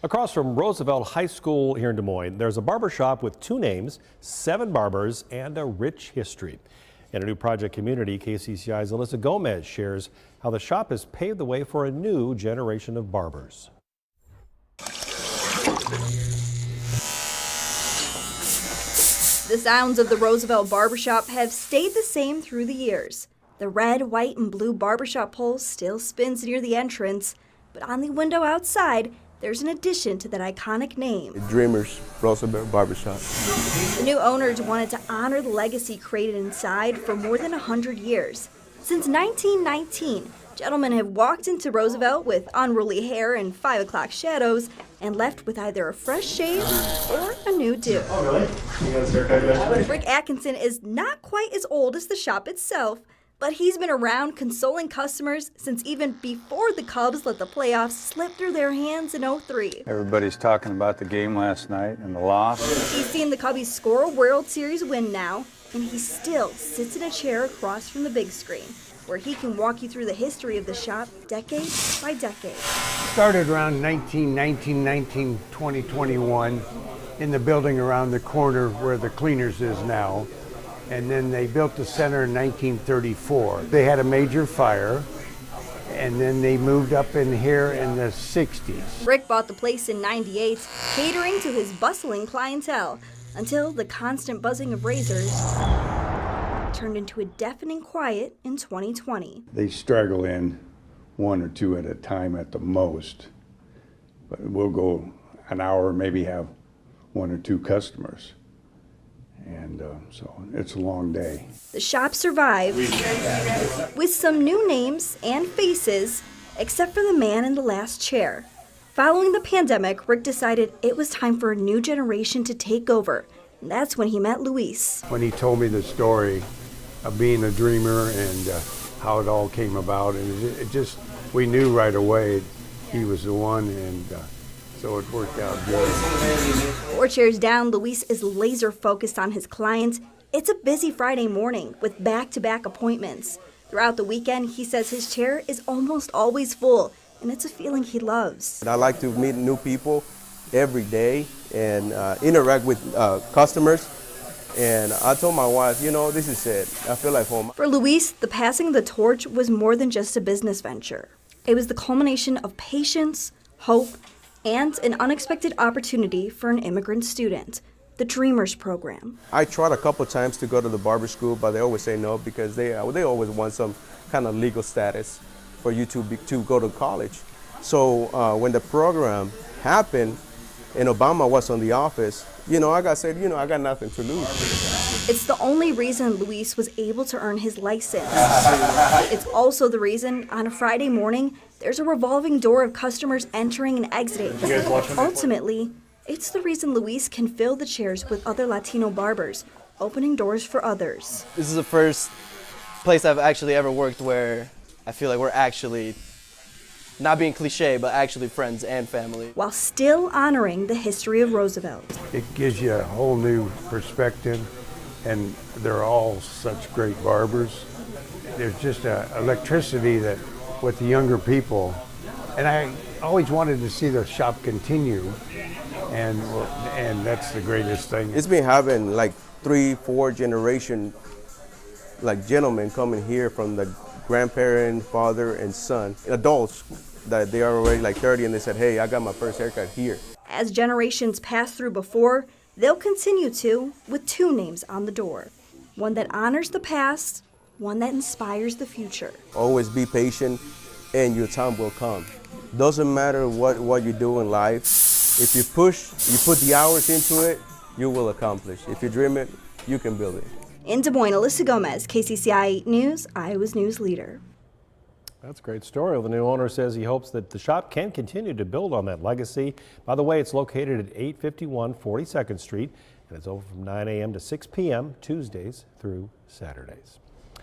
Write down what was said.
Across from Roosevelt High School here in Des Moines, there's a barber shop with two names, 7 barbers, and a rich history. In a new project community, KCCI's Alyssa Gomez shares how the shop has paved the way for a new generation of barbers. The sounds of the Roosevelt barbershop have stayed the same through the years. The red, white, and blue barbershop pole still spins near the entrance, but on the window outside, there's an addition to that iconic name. Dreamers Roosevelt Barbershop. The new owners wanted to honor the legacy created inside for more than 100 years. Since 1919, gentlemen have walked into Roosevelt with unruly hair and 5 o'clock shadows and left with either a fresh shave or a new do. Oh, really? You got a haircut yesterday? Rick Atkinson is not quite as old as the shop itself, but he's been around consoling customers since even before the Cubs let the playoffs slip through their hands in '03. Everybody's talking about the game last night and the loss. He's seen the Cubbies score a World Series win now, and he still sits in a chair across from the big screen, where he can walk you through the history of the shop decade by decade. Started around 1919, 2021 in the building around the corner where the cleaners is now. And then they built the center in 1934. They had a major fire, and then they moved up in here in the 60s. Rick bought the place in '98, catering to his bustling clientele, until the constant buzzing of razors turned into a deafening quiet in 2020. They straggle in 1 or 2 at a time at the most, but we'll go an hour, maybe have 1 or 2 customers. And so it's a long day. The shop survived with some new names and faces, except for the man in the last chair. Following the pandemic, Rick decided it was time for a new generation to take over. And that's when he met Luis. When he told me the story of being a dreamer and how it all came about, and it just, we knew right away he was the one, and so it worked out good. 4 chairs down, Luis is laser focused on his clients. It's a busy Friday morning with back-to-back appointments. Throughout the weekend, he says his chair is almost always full, and it's a feeling he loves. I like to meet new people every day and interact with customers. And I told my wife, you know, this is it. I feel like home. For Luis, the passing of the torch was more than just a business venture. It was the culmination of patience, hope, and an unexpected opportunity for an immigrant student, the Dreamers program. I tried a couple times to go to the barber school, but they always say no because they always want some kind of legal status for you to go to college. So when the program happened and Obama was on the office, you know, I got nothing to lose. It's the only reason Luis was able to earn his license. It's also the reason on a Friday morning, there's a revolving door of customers entering and exiting. Ultimately, it's the reason Luis can fill the chairs with other Latino barbers, opening doors for others. This is the first place I've actually ever worked where I feel like we're actually, not being cliche, but actually friends and family. While still honoring the history of Roosevelt. It gives you a whole new perspective, and they're all such great barbers. There's just an electricity that with the younger people, and I always wanted to see the shop continue, and that's the greatest thing. It's been having like 3-4 generation like gentlemen coming here from the grandparent, father, and son, adults that they are already like 30, and they said, hey, I got my first haircut here. As generations passed through before, they'll continue to with 2 names on the door. One that honors the past, one that inspires the future. Always be patient, and your time will come. Doesn't matter what you do in life. If you push, you put the hours into it, you will accomplish. If you dream it, you can build it. In Des Moines, Alyssa Gomez, KCCI 8 News, Iowa's news leader. That's a great story. The new owner says he hopes that the shop can continue to build on that legacy. By the way, it's located at 851 42nd Street, and it's open from 9 a.m. to 6 p.m. Tuesdays through Saturdays.